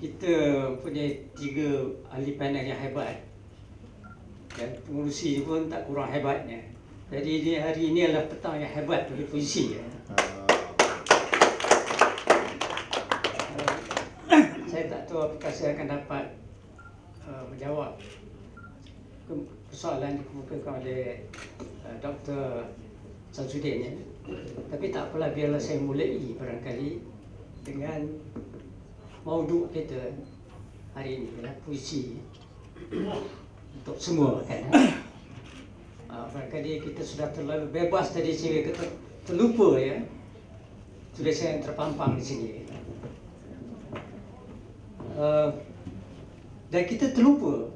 kita punya 3 ahli panel yang hebat dan pengurusi pun tak kurang hebatnya. Jadi hari ini adalah petang yang hebat bagi puisi. Saya tak tahu apakah saya akan dapat menjawab persoalan yang dikemukakan oleh Dr. Samsudin ya. Tapi tak apalah, biarlah saya mulai barangkali dengan mauduk kita hari ini adalah puisi untuk semua kan. Barangkali kita sudah terlalu bebas tadi sehingga kita terlupa ya tulisan yang terpampang di sini. Dan kita terlupa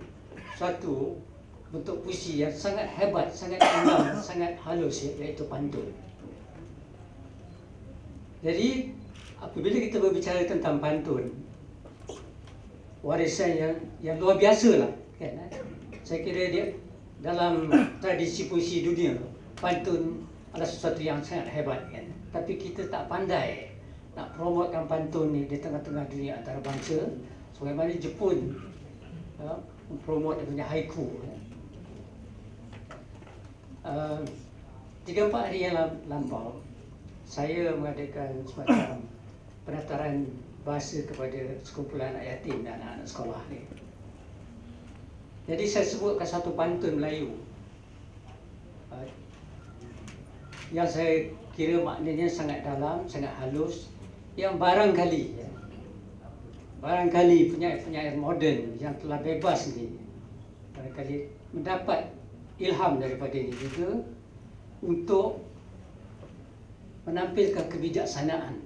satu bentuk puisi yang sangat hebat, sangat indah, sangat halus ya, iaitu pantun. Jadi apabila kita berbicara tentang pantun, warisan yang luar biasa lah kan. Saya kira dia dalam tradisi puisi dunia, pantun adalah sesuatu yang sangat hebat kan. Tapi kita tak pandai nak promotkan pantun ni di tengah-tengah dunia antarabangsa. Sebagaimana Jepun mempromot dia punya haiku. 3-4 hari yang lampau, saya mengadakan semacam penataran bahasa kepada sekumpulan anak yatim dan anak-anak sekolah ni. Jadi saya sebutkan satu pantun Melayu yang saya kira maknanya sangat dalam, sangat halus, yang barangkali penyair moden yang telah bebas ni barangkali mendapat ilham daripada ini juga untuk menampilkan kebijaksanaan.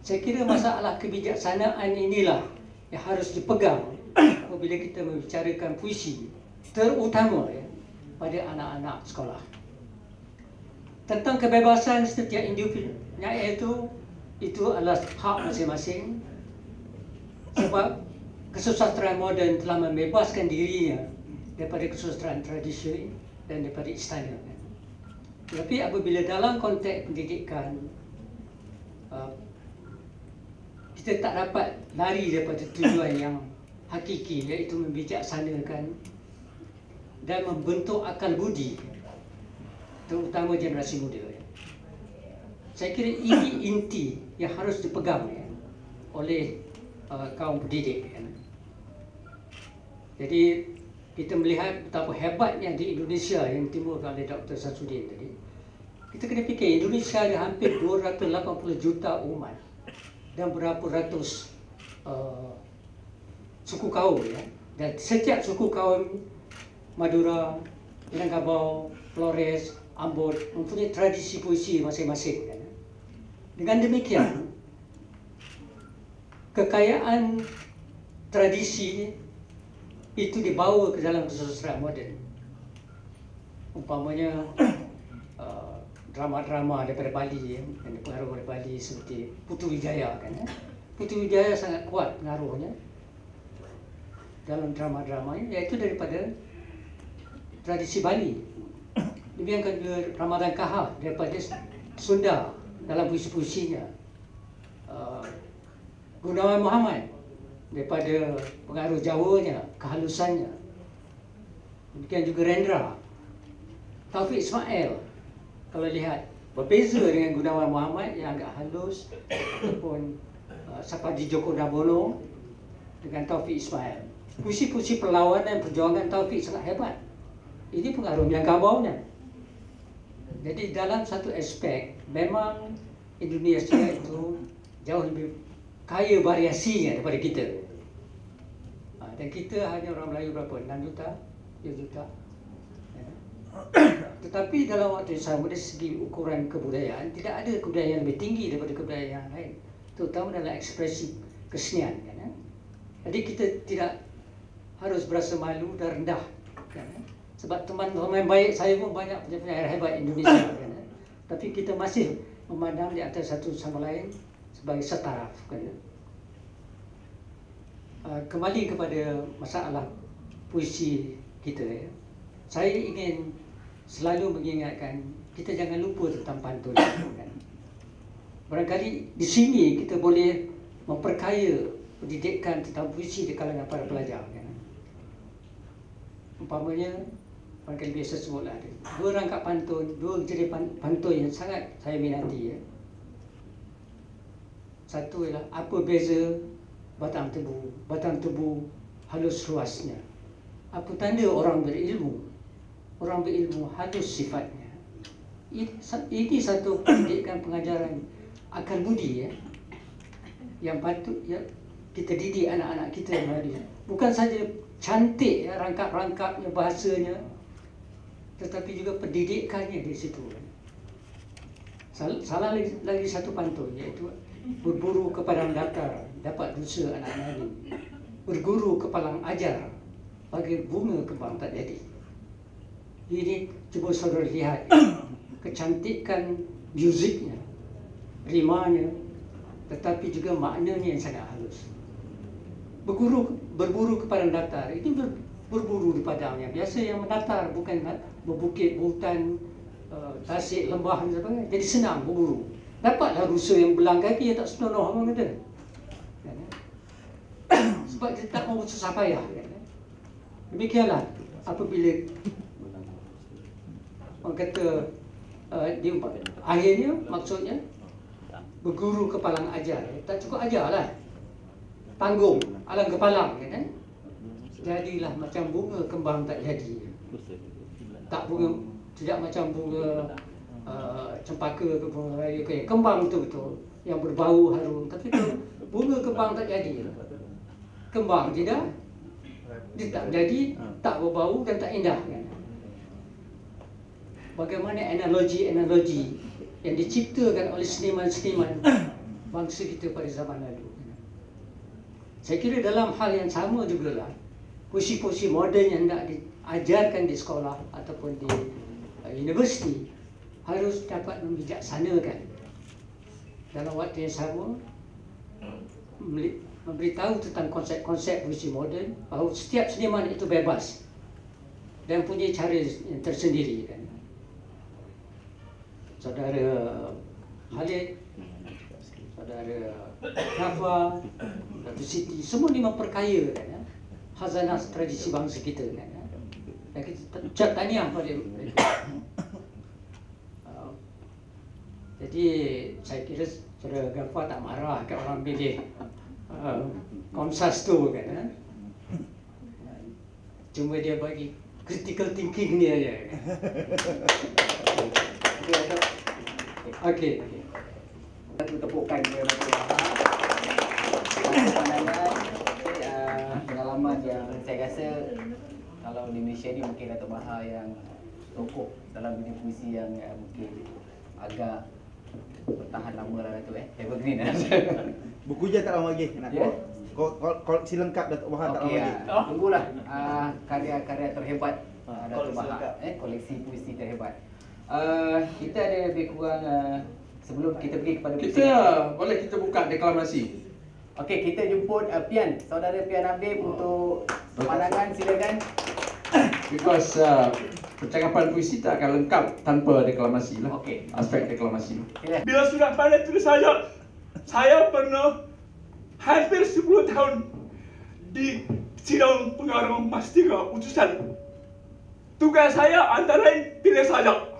Saya kira masalah kebijaksanaan inilah yang harus dipegang apabila kita membicarakan puisi, terutama ya, pada anak-anak sekolah. Tentang kebebasan setiap individu penyair itu adalah hak masing-masing, sebab kesusastraan moden telah membebaskan dirinya daripada kesusastraan tradisi dan daripada istana. Tapi apabila dalam konteks pendidikan kita tak dapat lari daripada tujuan yang hakiki, iaitu membijaksanakan dan membentuk akal budi terutama generasi muda. Saya kira ini inti yang harus dipegang oleh kaum pendidik. Jadi kita melihat betapa hebatnya di Indonesia yang timbulkan oleh Dr. Samsudin tadi. Kita kena fikir Indonesia ada hampir 280 juta umat dan berapa ratus suku kaum ya. Dan setiap suku kaum Madura, Minangkabau, Flores, Ambon mempunyai tradisi puisi masing-masing. Dengan demikian, kekayaan tradisi itu dibawa ke dalam kesusastraan moden. Umpamanya drama-drama daripada Bali yang dipengaruhi oleh Bali seperti Putu Wijaya kan. Putu Wijaya sangat kuat pengaruhnya dalam drama-dramanya, iaitu daripada tradisi Bali. Demikian juga Ramadan Kahar daripada Sunda dalam puisi-puisinya. Gunawan Muhammad daripada pengaruh Jawanya, kehalusannya. Demikian juga Rendra. Taufik Ismail, kalau lihat, berbeza dengan Gunawan Muhammad yang agak halus, ataupun Sapadi Djoko Damono dengan Taufik Ismail. Puisi-puisi perlawanan perjuangan Taufik sangat hebat. Ini pengaruh Minangkabaunya. Jadi dalam satu aspek, memang Indonesia itu jauh lebih kaya variasinya daripada kita. Dan kita hanya orang Melayu berapa? 6 juta? 7 juta? Tetapi dalam waktu yang sama, dari segi ukuran kebudayaan, tidak ada kebudayaan yang lebih tinggi daripada kebudayaan yang lain, terutama dalam ekspresi kesenian kan? Jadi kita tidak harus berasa malu dan rendah kan? Sebab teman-teman baik saya pun banyak penyair hebat Indonesia kan? Tapi kita masih memandang di antara satu sama lain sebagai setaraf kan? Kembali kepada masalah puisi kita ya. Saya ingin selalu mengingatkan kita jangan lupa tentang pantun kan? Barangkali di sini kita boleh memperkaya pendidikan tentang puisi di kalangan para pelajar. Kan? Umpamanya, barangkali biasa sebutlah ada 2 rangkap pantun, 2 jenis pantun yang sangat saya minati. Ya. Satu ialah apa beza batang tebu halus ruasnya. Apa tanda orang berilmu? Orang berilmu halus sifatnya. Ini satu pendidikan pengajaran akal budi ya, yang patut ya kita didik anak-anak kita hari. Bukan saja cantik ya, rangkap-rangkapnya, bahasanya, tetapi juga pendidikannya di situ. Salah lagi satu pantun, iaitu berburu ke padang datar dapat dosa anak-anak ini. Berguru ke palang ajar bagi bunga kembang tak jadi. Ini cuba saudara lihat kecantikan musiknya, rimanya, tetapi juga maknanya yang sangat halus. Berburu ke padang datar, itu berburu di padangnya. Biasa yang mendatar, bukan berbukit, hutan, tasik, lembah dan sebagainya. Jadi senang berburu. Dapatlah rusa yang belang kaki, yang tak senonoh orang kata. Sebab dia tak mahu susah payah. Demikianlah apabila orang kata akhirnya maksudnya berguru ke palang ajar. Tak cukup ajarlah. Tanggung, alang kepalang, kan? Jadilah macam bunga kembang tak jadi. Tak bunga, tidak macam bunga cempaka ke bunga raya ke kembang betul-betul yang berbau harum. Tapi bunga kembang tak jadi. Kembang tidak, dia tak jadi, tak berbau dan tak indah. Kan? Bagaimana analogi yang diciptakan oleh seniman-seniman bangsa kita pada zaman lalu. Saya kira dalam hal yang sama jugalah, puisi-puisi moden yang nak diajarkan di sekolah ataupun di universiti harus dapat membijaksanakan dalam waktu yang sama, memberitahu tentang konsep-konsep puisi moden, bahawa setiap seniman itu bebas dan punya cara yang tersendiri. Kan? Saudara Khalid, saudara Rafa, Datuk Siti, semua ni memperkaya kan, khazanah tradisi bangsa kita kan. Dan kita ucap tahniah pada mereka. Jadi saya kira saudara Rafa tak marah kat orang pilih Komsas tu kan. Cuma dia bagi critical thinking dia aja. Okey. Satu tepukan kepada Datuk Wahab. Pandangan pengalaman yang saya rasa kalau di Malaysia ni mungkin Datuk Wahab yang tokoh dalam dunia puisi yang mungkin agak bertahan lama lah Datuk evergreen lah. Buku je tak lama lagi nak koleksi lengkap Datuk Wahab tak lama lagi. Tunggulah karya-karya terhebat Datuk Wahab, koleksi puisi terhebat. Kita ada lebih kurang sebelum kita pergi kepada boleh kita buka deklamasi. Okey, kita jemput Pian, saudara Pian Habib untuk pandangan, silakan. Because percakapan puisi tak akan lengkap tanpa deklamasi lah. Okey. Aspek deklamasi. Bila sudah pandai tulis saya pernah hampir 10 tahun di sidang pengarah Mas 3 utusan. Tugas saya antara lain pilih saja.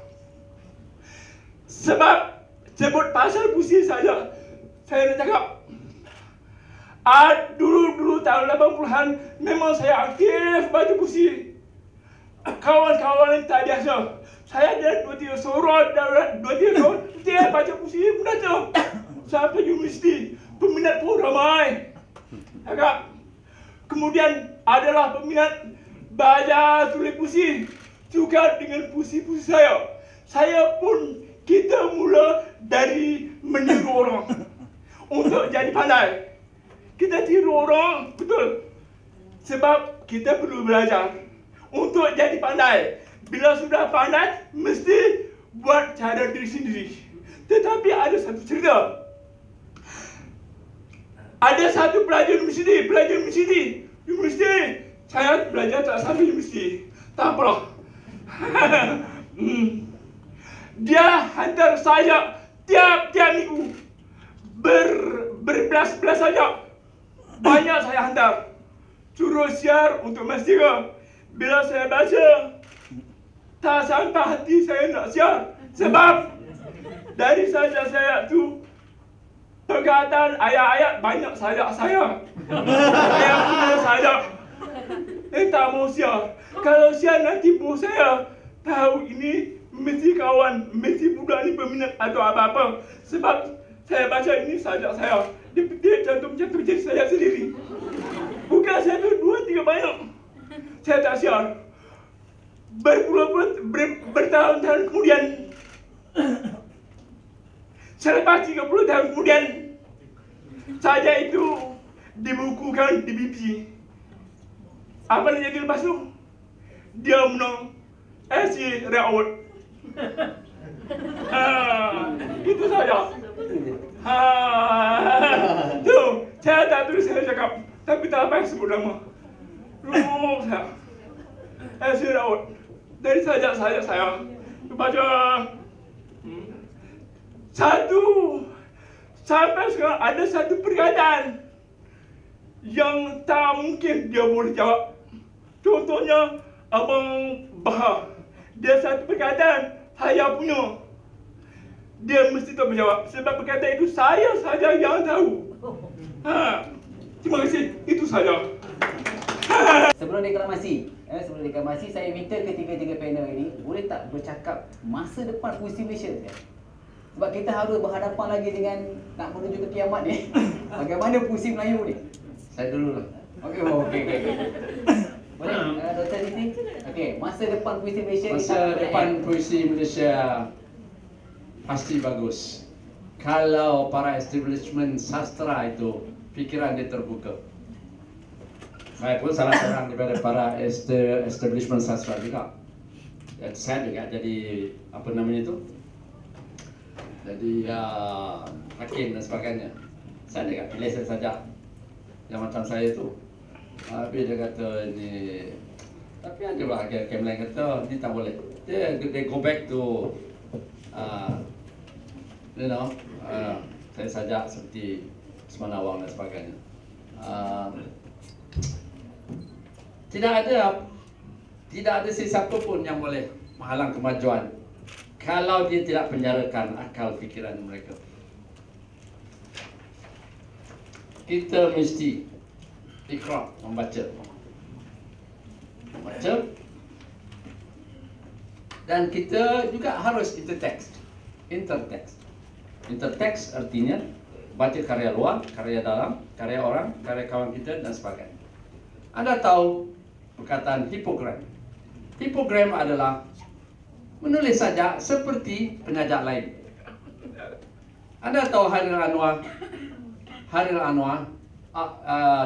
Sebab sebut pasal puisi saja, saya nak cakap dulu tahun 80-an memang saya aktif baca puisi. Kawan-kawan yang tak biasa. Saya ada 2-3 sorot, 2-3 tahun dia baca puisi mudah tu. Sampai universiti, peminat pun ramai. Agak. Kemudian adalah peminat baca tulis puisi juga dengan puisi-puisi saya. Saya pun kita mula dari meniru orang untuk jadi pandai. Kita tiru orang, betul. Sebab kita perlu belajar untuk jadi pandai. Bila sudah pandai, mesti buat cara diri sendiri. Tetapi ada satu cerita. Ada satu pelajar universiti. Saya belajar tak sampai universiti. Tak apalah. Dia hantar saya tiap minggu berbelas-belas saja banyak saya hantar suruh share untuk masjid. Bila saya baca, tak sampai hati saya nak share. Sebab dari saja saya tu perkataan ayat-ayat banyak saya. Saya punya saya. Tak mau share. Kalau share nanti bos saya tahu ini mesti kawan, mesti budak ni berminat atau apa-apa. Sebab saya baca ini saja saya. Dia cantum-cantum jadi saya sendiri. Bukan saya tu 2-3 banyak. Saya tak share. Bertahun-tahun kemudian, selepas 30 tahun kemudian, saja itu dibukukan di BBC. Apa yang jadi lepas tu? Dia menang SC Award. Itu saja. Tu, saya tak tulis, saya cakap, tapi tak apa yang sebut nama. Saya SC Award. Dari saja saya baca sampai sekarang ada satu perkataan yang tak mungkin dia boleh jawab. Contohnya Abang Bahar, dia satu perkataan saya punya, dia mesti tak menjawab sebab perkataan itu saya saja yang tahu. Terima kasih, itu saja. Sebelum deklamasi, saya minta ketiga-tiga panel ini boleh tak bercakap masa depan puisi Malaysia ya? Sebab kita harus berhadapan lagi dengan nak menuju ke kiamat ni. Bagaimana puisi Melayu ni? Saya dulu lah. Okey. Boleh, Dr. Diti? Okey, masa depan puisi Malaysia. Masa depan puisi Malaysia pasti bagus. Kalau para establishment sastra itu fikiran dia terbuka. Saya pun salah seorang daripada para establishment sastra juga. Dan saya juga jadi apa namanya itu? Jadi hakim dan sebagainya. Saya juga pilih saja yang macam saya tu. Tapi dia kata ni, tapi ada lah hakim lain kata ni tak boleh. They go back to you know, saya saja seperti Semanawang dan sebagainya. Tidak ada sesiapa pun yang boleh menghalang kemajuan kalau dia tidak penjarakan akal fikiran mereka. Kita mesti ikhra, membaca, dan kita juga harus intertext. Intertext artinya baca karya luar, karya dalam, karya orang, karya kawan kita dan sebagainya. Anda tahu perkataan hipogram. Hipogram adalah menulis saja seperti penajak lain. Anda tahu Hairil Anwar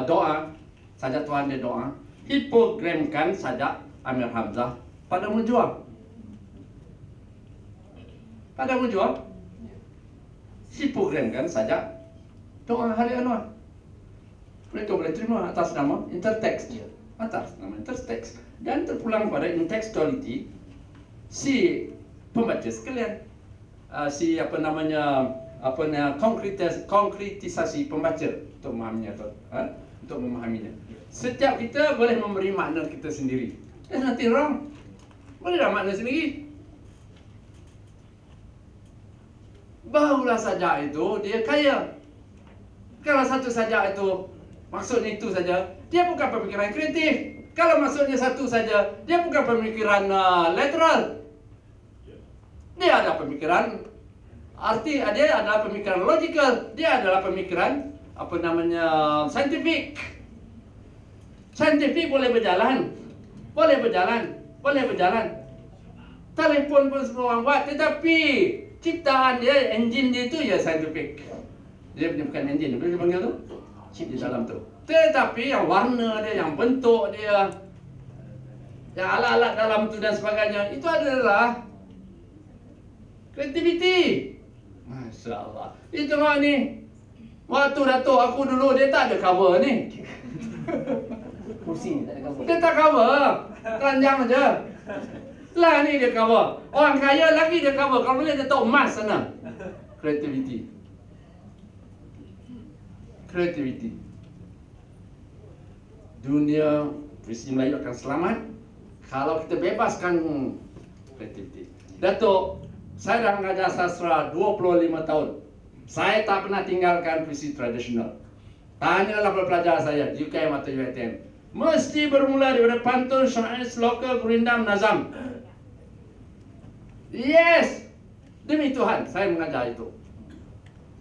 doa saja Tuhan dia doa, hipogramkan saja Amir Hamzah pada menjual. Hipogramkan saja doa Hairil Anwar. Mereka boleh terima atas nama intertext dia. Dan terpulang pada intertextuality si pembaca sekalian, si konkretisasi pembaca untuk memahaminya. Setiap kita boleh memberi makna kita sendiri. There's nothing wrong. Boleh dah makna sendiri. Barulah sajak itu dia kaya. Kalau satu sajak itu maksudnya itu saja, dia bukan pemikiran kreatif. Kalau maksudnya satu saja, dia bukan pemikiran literal. Dia ada pemikiran dia adalah pemikiran logical. Dia adalah pemikiran scientific. Scientific boleh berjalan. Telefon pun semua orang buat, tetapi ciptaan dia, engine dia itu ya scientific. Dia bukan engine, apa dia panggil tu? Chip di dalam tu. Tetapi yang warna dia, yang bentuk dia, yang alat-alat dalam tu dan sebagainya, itu adalah kreativiti. Masya Allah. Itu tengok ni. Waktu Datuk aku dulu, dia tak ada cover ni. Kursi ni tak ada cover. Dia tak cover. Telanjang aja. Lah ni dia cover. Orang kaya lagi dia cover. Kalau boleh dia tahu emas sana. Kreativiti. dunia puisi Melayu akan selamat kalau kita bebaskan kreativiti. Datuk, saya dah mengajar sastra 25 tahun. Saya tak pernah tinggalkan puisi tradisional. Tanyalah pelajar saya di UKM atau UiTM. Mesti bermula daripada pantun, syair, sloka, gurindam, nazam. Yes, demi Tuhan saya mengajar itu.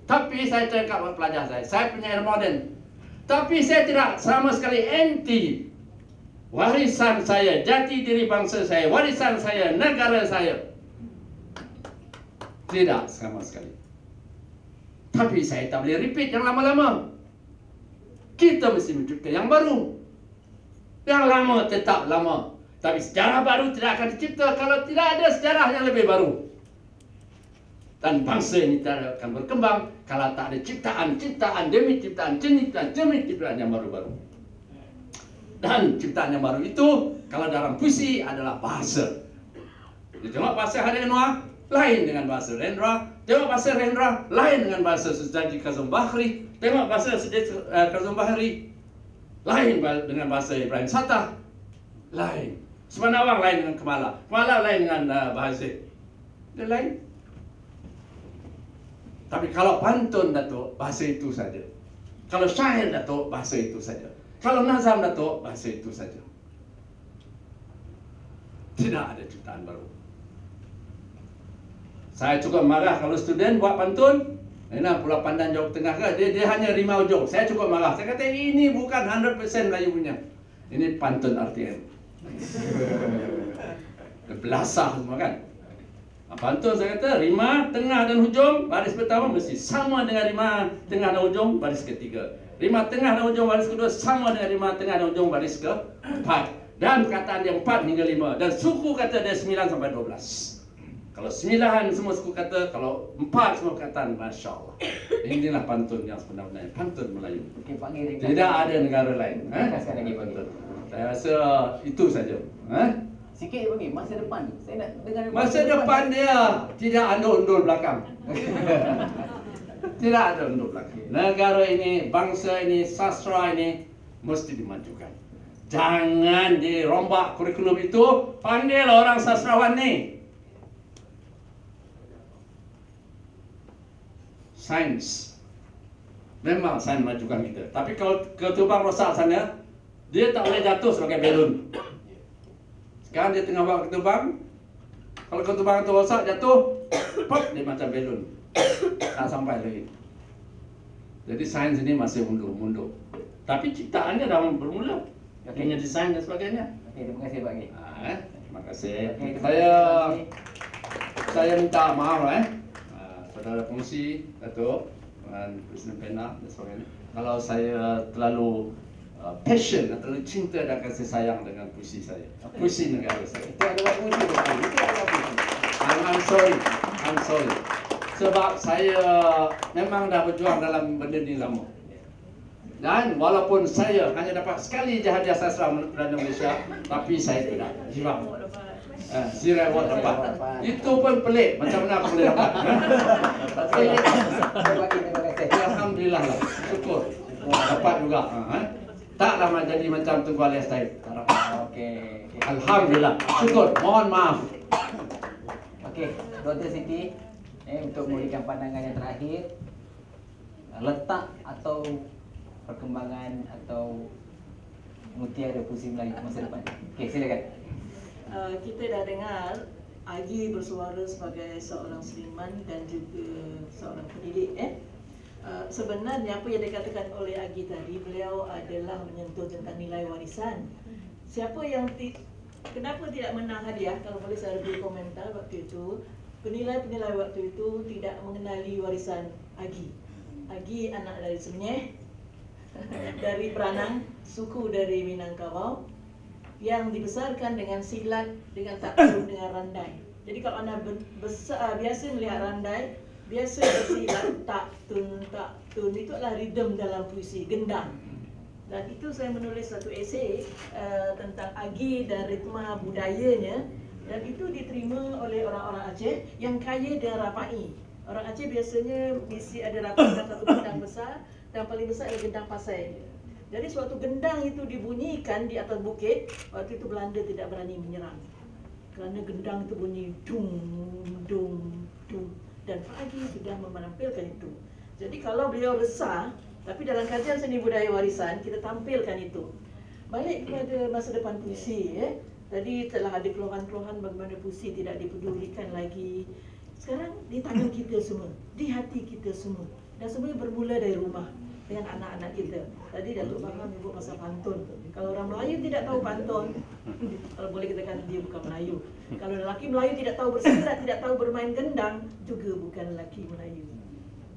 Tapi saya cakap kepada pelajar saya penyair moden. Tapi saya tidak sama sekali anti warisan saya, jati diri bangsa saya, warisan saya, negara saya. Tidak sama sekali. Tapi saya tak boleh repeat yang lama-lama. Kita mesti mencipta yang baru. Yang lama tetap lama. Tapi sejarah baru tidak akan dicipta kalau tidak ada sejarah yang lebih baru. Dan bangsa ini tidak akan berkembang kalau tak ada ciptaan demi ciptaan demi ciptaan yang baru-baru. Dan ciptaan yang baru itu kalau dalam puisi adalah bahasa. Dia tengok bahasa Hadi Anwar lain dengan bahasa Rendra, tengok bahasa Rendra lain dengan bahasa Sejaji Kazum Bahri, tengok bahasa Sejaji Kazum Bahri lain dengan bahasa Ibrahim Sattah, lain. Semanawang lain dengan Kemala lain dengan bahasa. Dia lain. Tapi kalau pantun Datuk, bahasa itu saja. Kalau syair Datuk, bahasa itu saja. Kalau nazam Datuk, bahasa itu saja. Tidak ada ciptaan baru. Saya cukup marah kalau student buat pantun. Ini Pulau Pandan Jauh Tengah ke, dia hanya 5 ujung. Saya cukup marah. Saya kata ini bukan 100% Melayu punya. Ini pantun RTM. Belasah semua kan. Pantun saya kata rima, tengah dan hujung baris pertama mesti sama dengan rima tengah dan hujung baris ketiga. Rima tengah dan hujung baris kedua sama dengan rima tengah dan hujung baris keempat. Dan perkataan yang 4 hingga 5. Dan suku kata dia 9 sampai 12. Kalau 9 semua suku kata, kalau 4 semua perkataan, Masya Allah. Inilah pantun yang sebenarnya, pantun Melayu. Tidak ada negara lain. Pantun. Saya rasa itu saja. Sikit bagi masa depan. Saya nak dengar masa depan dia tidak ada undur belakang. Tidak ada undur belakang. Negara ini, bangsa ini, sastra ini mesti dimajukan. Jangan dirombak kurikulum itu. Panggil orang sastrawan ni. Sains. Memang sains majukan kita. Tapi kalau ketubang rosak sana, dia tak boleh jatuh sebagai belon. Sekarang dia tengah bawa ketubang. Kalau ketubang itu rosak jatuh, pop, dia macam belon. Tak sampai lagi. Jadi sains ini masih mundur. Tapi ciptaannya dah bermula. Punya desain dan sebagainya. Okey, terima kasih Pak Gey. Terima kasih. Okay, Saya minta maaf saudara pengurusi, Datuk dan Presiden Pena dan sebagainya. Kalau saya terlalu passion, terlalu cinta dan kasih sayang dengan puisi saya, puisi negara saya. Itu adalah puisi. Itu adalah puisi. I'm sorry. Sebab saya memang dah berjuang dalam benda ni lama. Dan walaupun saya hanya dapat sekali je hadiah sastra Perdana Malaysia, tapi saya tidak give up. Sira award dapat. Itu pun pelik. Macam mana aku boleh dapat? Alhamdulillah lah. Syukur. Dapat juga. Taklah jadi macam Tunku Alias Taib. Okey. Alhamdulillah. Syukur. Mohon maaf. Okey, Dr. Siti, untuk memberikan pandangan yang terakhir, letak atau perkembangan atau mutiara puisi Melayu masa depan. Okey, silakan. Kita dah dengar Agi bersuara sebagai seorang seniman dan juga seorang pendidik. Sebenarnya apa yang dikatakan oleh Agi tadi, beliau adalah menyentuh tentang nilai warisan. Siapa yang kenapa tidak menang hadiah? Kalau boleh saya beri komentar waktu itu, penilai-penilai waktu itu tidak mengenali warisan Agi. Agi anak dari Semenyih, dari Peranang, suku dari Minangkabau, yang dibesarkan dengan silat, dengan takluk, dengan randai. Jadi kalau anda biasa melihat randai, biasa bersilat, taktun, itu adalah rhythm dalam puisi, gendang. Dan itu saya menulis satu esei tentang Agi dan ritma budayanya. Dan itu diterima oleh orang-orang Aceh yang kaya dengan rapai. Orang Aceh biasanya mesti ada rapai satu gendang besar, dan paling besar adalah gendang pasai. Jadi suatu gendang itu dibunyikan di atas bukit, waktu itu Belanda tidak berani menyerang. Kerana gendang itu bunyi dung, dung, dung. Dan Pak Haji sudah menampilkan itu. Jadi kalau beliau resah, tapi dalam kajian seni budaya warisan, kita tampilkan itu. Balik kepada masa depan puisi, tadi telah ada keluhan-keluhan bagaimana puisi tidak dipedulikan lagi. Sekarang di tangan kita semua, di hati kita semua. Dan semuanya bermula dari rumah dengan anak-anak kita. Tadi Datuk Faham menyebut pasal pantun. Kalau orang Melayu tidak tahu pantun, kalau boleh kita kata dia bukan Melayu. Kalau lelaki Melayu tidak tahu bersilat, tidak tahu bermain gendang, juga bukan lelaki Melayu.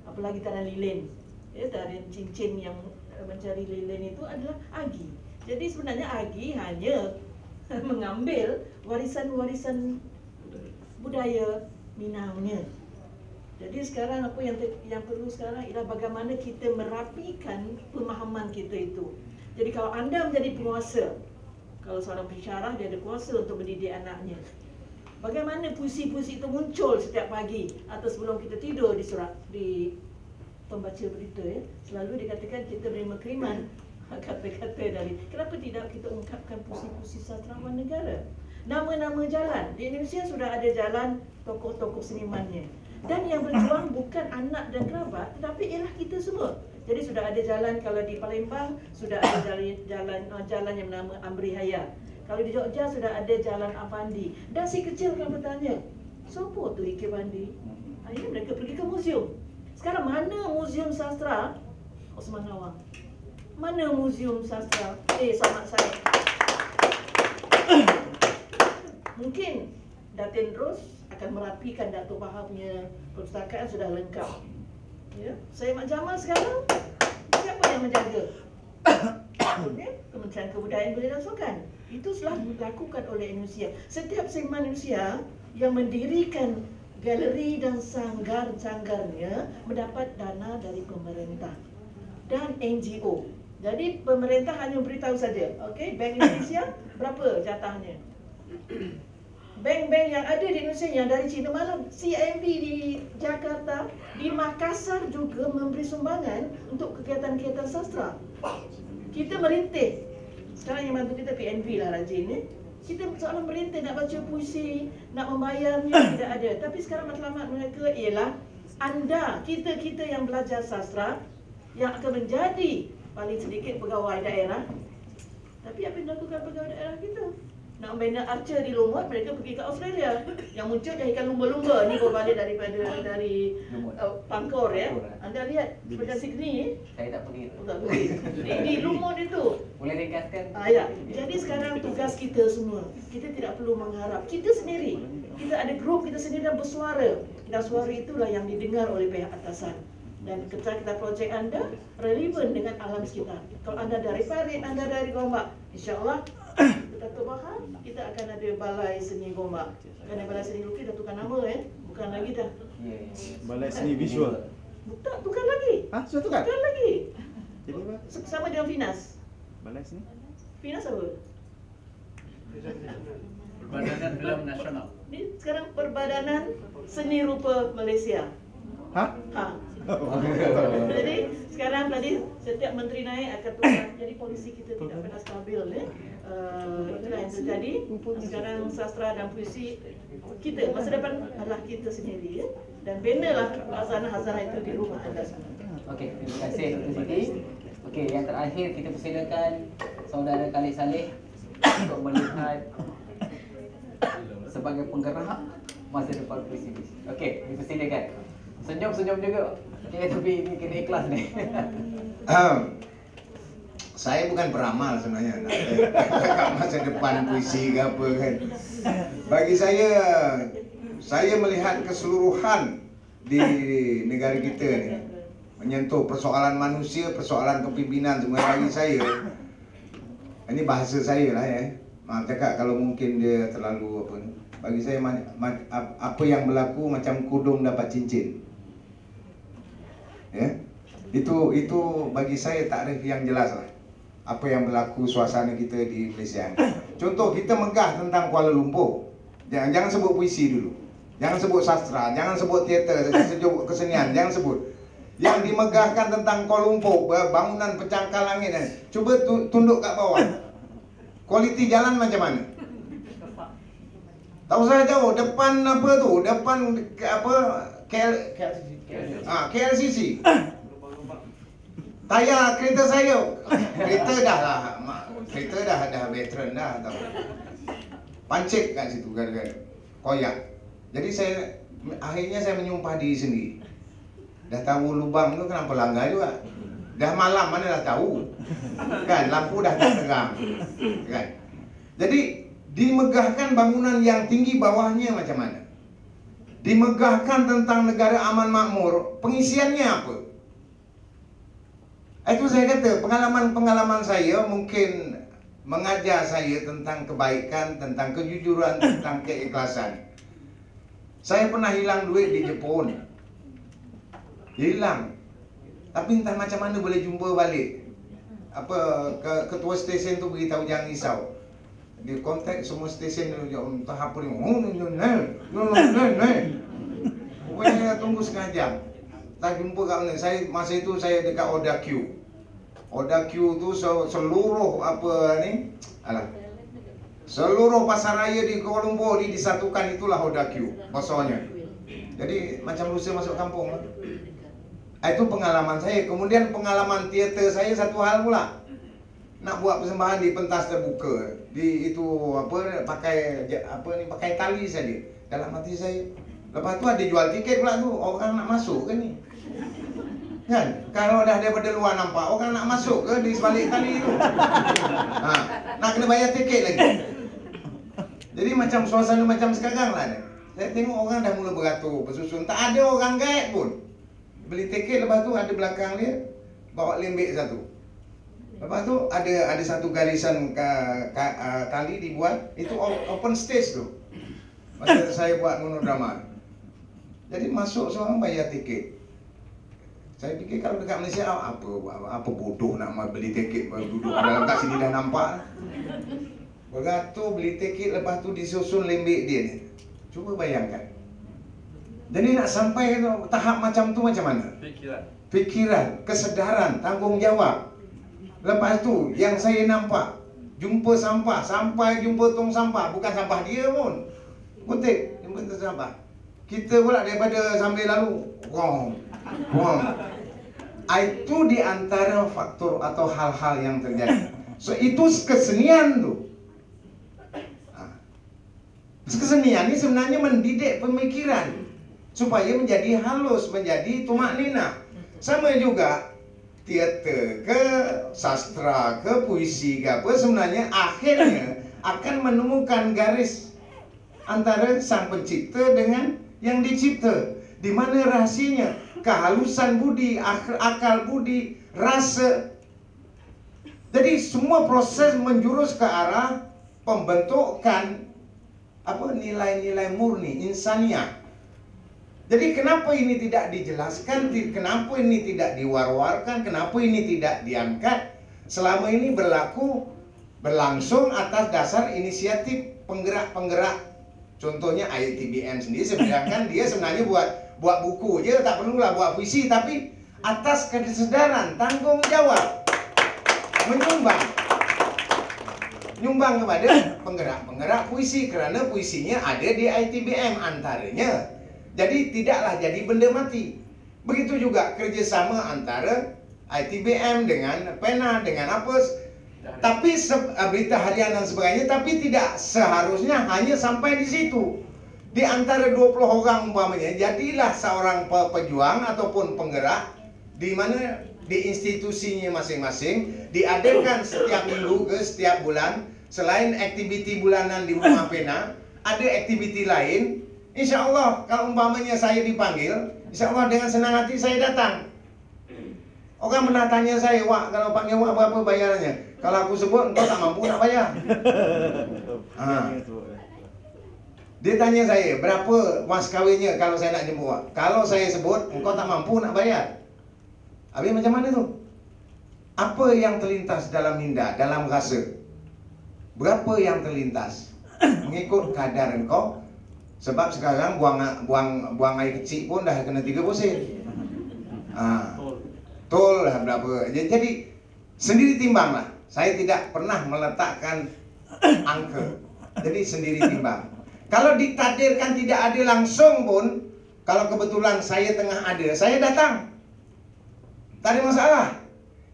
Apalagi tanah lilin. Tarian cincin yang mencari lilin itu adalah Agi. Jadi sebenarnya Agi hanya mengambil warisan-warisan budaya Minangnya. Jadi sekarang apa yang perlu sekarang ialah bagaimana kita merapikan pemahaman kita itu. Jadi kalau anda menjadi penguasa, kalau seorang pensyarah dia ada kuasa untuk mendidik anaknya. Bagaimana puisi-puisi itu muncul setiap pagi atau sebelum kita tidur di pembaca berita, selalu dikatakan kita beri makriman kata-kata dari. Kenapa tidak kita ungkapkan puisi-puisi sastrawan negara? Nama-nama jalan di Indonesia sudah ada jalan tokoh-tokoh senimannya. Dan yang berjuang bukan anak dan kerabat, tetapi ialah kita semua. Jadi sudah ada jalan, kalau di Palembang sudah ada jalan yang bernama Amri Haya. Kalau di Jogja sudah ada jalan Avandi. Dan si kecil kan bertanya, siapa tu Ike Bandi? Akhirnya mereka pergi ke museum. Sekarang mana museum sastra? Osman Awang. Mana museum sastra? Selamat saya. Mungkin Datin Ros akan merapikan Datuk Fahamnya perpustakaan sudah lengkap. Ya, saya Mak Jamal sekarang siapa yang menjaga? Kementerian Kebudayaan Budaya dan Sukan. Itu telah dilakukan oleh Indonesia. Setiap seniman Indonesia yang mendirikan galeri dan sanggar-sanggarnya mendapat dana dari pemerintah dan NGO. Jadi pemerintah hanya beritahu saja, okey, Bank Indonesia berapa jatahnya? Bank-bank yang ada di Indonesia yang dari Cina malam, CIMB di Jakarta, di Makassar juga memberi sumbangan untuk kegiatan-kegiatan sastra. Kita merintih. Sekarang yang bantu kita PNV lah rajin. Kita seorang merintih nak baca puisi, nak membayarnya tidak ada. Tapi sekarang matlamat mereka ialah anda, kita yang belajar sastra yang akan menjadi paling sedikit pegawai daerah. Tapi apa yang dilakukan pegawai daerah kita? Nak membina archer di Lumut, mereka pergi ke Australia. Yang muncul dah ikan lumba-lumba ni baru balik dari Pangkor ya. Anda lihat seperti Sydney. Saya tak pergi. Tak pergi. Di Lumut itu. Boleh ringkaskan? Ya. Jadi sekarang tugas kita semua. Kita tidak perlu mengharap. Kita sendiri. Kita ada grup kita sendiri dan bersuara. Dan suara itulah yang didengar oleh pihak atasan. Dan kita projek anda relevan dengan alam sekitar. Kalau anda dari Farid, anda dari Gombak, insyaAllah Datuk Faham, kita akan ada balai seni Gombak. Akan ada balai seni lukis, dah tukar nama bukan lagi dah. Balai seni visual. Bukan, tukar lagi. Sudah tukar? Tukar lagi. Jadi apa? Sama dengan Finas. Balai seni? Finas apa? Perbadanan Film Nasional. Ini sekarang Perbadanan Seni Rupa Malaysia. Ha? Jadi sekarang tadi setiap menteri naik akan tukar. Jadi polisi kita tidak pernah stabil itulah yang terjadi. Sekarang sastra dan puisi kita, masa depan adalah kita sendiri dan benalah hazanah-hazanah itu di rumah anda semua. Okey, terima kasih Dr. Siti. Okey, yang terakhir kita persilakan saudara Khalid Saleh untuk melihat sebagai penggerak masa depan puisi. Okey, dipersilakan. Senyum-senyum juga. Okey, tapi ini kena ikhlas ni. Saya bukan beramal sebenarnya nak cakap masa depan puisi ke apa kan. Bagi saya melihat keseluruhan di negara kita ni menyentuh persoalan manusia, persoalan kepimpinan semua. Bagi saya, ini bahasa saya lah ya. Maaf cakap kalau mungkin dia terlalu apa ni. Bagi saya apa yang berlaku macam kudung dapat cincin. Ya. Itu bagi saya takrif yang jelas lah. Apa yang berlaku suasana kita di Malaysia. Contoh kita megah tentang Kuala Lumpur. Jangan sebut puisi dulu. Jangan sebut sastra, jangan sebut teater, jangan sebut kesenian, jangan sebut. yang dimegahkan tentang Kuala Lumpur, bangunan pencakar langit. Cuba tunduk kat bawah. Kualiti jalan macam mana? Tak usah jauh, depan apa tu? Depan apa? KLCC. Tayar kereta saya. Kereta dah veteran dah tahu. Pancit kat situ gara-gara koyak. Jadi akhirnya saya menyumpah diri sendiri. Dah tahu lubang tu kenapa langgar juga. Dah malam mana dah tahu. Kan lampu dah tak terang. Kan. Jadi dimegahkan bangunan yang tinggi bawahnya macam mana? Dimegahkan tentang negara aman makmur, pengisiannya apa? Itu saya kata pengalaman-pengalaman saya mungkin mengajar saya tentang kebaikan, tentang kejujuran, tentang keikhlasan. Saya pernah hilang duit di Jepun. Hilang. Tapi entah macam mana boleh jumpa balik. Ketua stesen tu beritahu jangan risau. Dia kontak semua stesen entah apa ni. Pokoknya tunggu setengah jam. Tak jumpa kat mana. Masa itu saya dekat Oda Q. Oda Q tu seluruh seluruh pasaraya di Kuala Lumpur disatukan, itulah Oda Q besarnya. Jadi macam Rusia masuk kampung lah. Itu pengalaman saya. Kemudian pengalaman teater saya satu hal pula. Nak buat persembahan di pentas terbuka. Di itu pakai tali saja. Dalam hati saya. Lepas tu ada jual tiket pula tu. Orang nak masuk ke ni? Kan? Kalau dah daripada luar nampak, orang nak masuk ke di sebalik tali tu? Nak kena bayar tiket lagi. Jadi macam suasana macam sekarang lah. Saya tengok orang dah mula beratur, bersusun. Tak ada orang guide pun. Beli tiket, lepas tu ada belakang dia bawa lembik satu. Lepas tu ada satu garisan tali dibuat. Itu open stage tu. Masa saya buat monodrama. Jadi masuk seorang bayar tiket. Saya fikir kalau dekat Malaysia apa bodoh nak beli tiket duduk dalam kat sini dah nampak. Beratur beli tiket, lepas tu disusun lembik dia ni. Cuba bayangkan. Jadi nak sampai ke tahap macam tu macam mana? Fikiran, kesedaran, tanggungjawab. Lepas tu yang saya nampak, jumpa sampah, sampai jumpa tong sampah, bukan sampah dia pun. Kutip, jumpa tong sampah. Kita pula daripada sambil lalu, wong. Itu di antara faktor atau hal-hal yang terjadi. So itu kesenian tu. Kesenian ini sebenarnya mendidik pemikiran supaya menjadi halus, menjadi tumak nina. Sama juga teater ke, sastra ke, puisi ke apa, sebenarnya akhirnya akan menemukan garis antara sang pencipta dengan yang dicipta. Di mana rahasianya? Kehalusan budi, akal budi, rasa. Jadi semua proses menjurus ke arah pembentukan nilai-nilai murni insaniah. Jadi kenapa ini tidak dijelaskan, kenapa ini tidak diwar-warkan, kenapa ini tidak diangkat? Selama ini berlangsung atas dasar inisiatif penggerak-penggerak. Contohnya ITBM sendiri, sedangkan dia sebenarnya buat buku je, tak perlulah buat puisi, tapi atas kesadaran, tanggung jawab, menyumbang kepada penggerak-penggerak puisi, kerana puisinya ada di ITBM antaranya. Jadi tidaklah jadi benda mati. Begitu juga kerjasama antara ITBM dengan PENA, dengan apa. Tapi berita harian dan sebagainya, tapi tidak seharusnya hanya sampai di situ. Di antara 20 orang umpamanya, jadilah seorang pejuang ataupun penggerak di mana di institusinya masing-masing, diadakan setiap minggu ke setiap bulan. Selain aktiviti bulanan di rumah PENA, ada aktiviti lain. Insya Allah kalau umpamanya saya dipanggil, insya Allah dengan senang hati saya datang. Orang pernah tanya saya, Wak, kalau panggil Wak berapa bayarannya? Kalau aku sebut, engkau tak mampu nak bayar. Dia tanya saya, berapa mas kawinnya kalau saya nak jemput Wak? Kalau saya sebut, engkau tak mampu nak bayar. Habis macam mana tu? Apa yang terlintas dalam minda, dalam rasa? Berapa yang terlintas? Mengikut kadar engkau. Sebab sekarang buang air kecil pun dah kena 3 sen. Tol lah berapa. Jadi sendiri timbang lah. Saya tidak pernah meletakkan angka. Jadi sendiri timbang. Kalau ditakdirkan tidak ada langsung pun, kalau kebetulan saya tengah ada, saya datang. Tak ada masalah.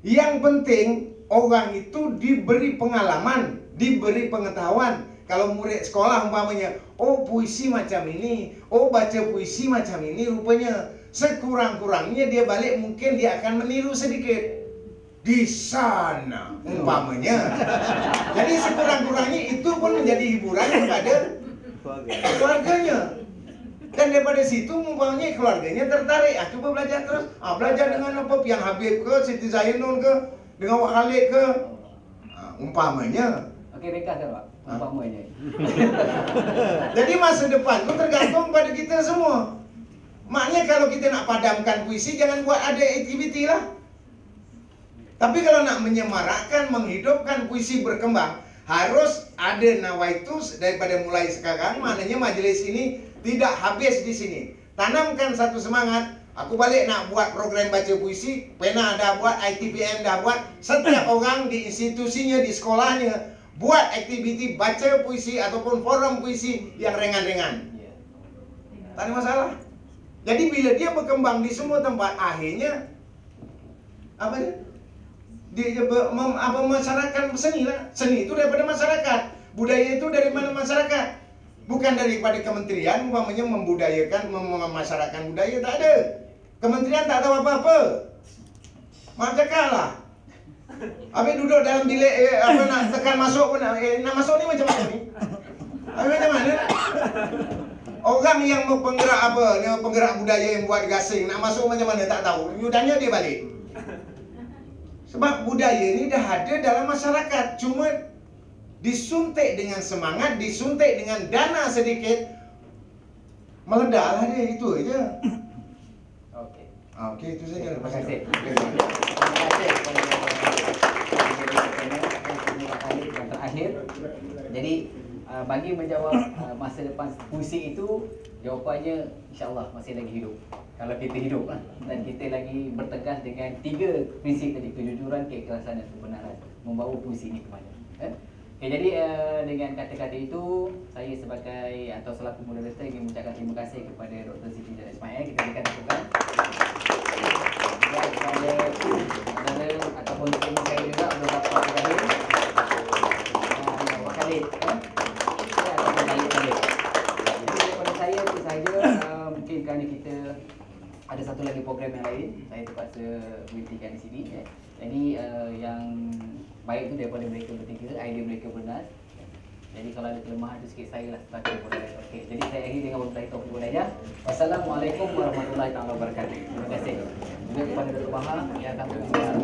Yang penting orang itu diberi pengalaman, diberi pengetahuan. Kalau murid sekolah umpamanya, oh puisi macam ini, oh baca puisi macam ini, rupanya sekurang-kurangnya dia balik mungkin dia akan meniru sedikit di sana umpamanya. Jadi sekurang-kurangnya itu pun menjadi hiburan kepada keluarganya. Dan daripada situ umpamanya keluarganya tertarik, coba belajar terus. Belajar dengan apa? Piang Habib ke, Siti Zainun ke, dengan Wak Khalid ke, umpamanya. Okey, ringkaskan Pak, umpamanya. Jadi masa depan itu tergantung pada kita semua. Maknya kalau kita nak padamkan puisi, jangan buat ada aktiviti lah. Tapi kalau nak menyemarakkan, menghidupkan puisi berkembang, harus ada nawaitus daripada mulai sekarang. Maknanya majlis ini tidak habis di sini. Tanamkan satu semangat. Aku balik nak buat program baca puisi, pena dah buat, ITPM dah buat. Setiap orang di institusinya, di sekolahnya, buat aktiviti baca puisi ataupun forum puisi yang ringan-ringan. Tak ada masalah. Jadi bila dia berkembang di semua tempat, akhirnya apa dia? Masyarakat seni lah. Seni itu daripada masyarakat. Budaya itu dari mana masyarakat? Bukan daripada kementerian, umpamanya membudayakan, memasyarakatkan budaya, tak ada. Kementerian tak tahu apa-apa. Maaf cakap lah. Habis duduk dalam bilik, nak tekan masuk pun, nak masuk ni macam mana ni? Habis macam mana? Orang yang penggerak penggerak budaya yang buat gasing, nak masuk macam mana tak tahu. Yudanya dia balik. Sebab budaya ni dah ada dalam masyarakat. Cuma disuntik dengan semangat, disuntik dengan dana sedikit, meledaklah dia, itu aja. Okey. Okey, itu saja. Terima kasih. Yang terakhir, jadi bagi menjawab masa depan puisi itu, jawapannya insyaAllah masih lagi hidup. Kalau kita hidup lah, dan kita lagi bertegas dengan 3 prinsip tadi: kejujuran, keikhlasan dan kebenaran, membawa puisi ini ke mana. Okay, jadi dengan kata-kata itu, saya sebagai atau selaku moderator ingin mengucapkan terima kasih kepada Dr. Siti dan Ismail. Kita berikan tepukan. Dan kepada saudara ataupun temu saya juga belum dapat bergabung, Wak Khalid, ataupun Khalid. Jadi daripada saya itu sahaja. Mungkin kerana kita ada satu lagi program yang lain, saya terpaksa berhentikan di sini. Jadi yang baik itu daripada mereka bertiga, idea mereka benar. Jadi kalau ada kelemahan itu sikit saya lah sebagai moderator. Okey, jadi saya akhiri dengan wabillahi taufiq wal hidayah. Wassalamualaikum warahmatullahi wabarakatuh. Terima kasih juga kepada Dr. Bahar yang akan berbicara.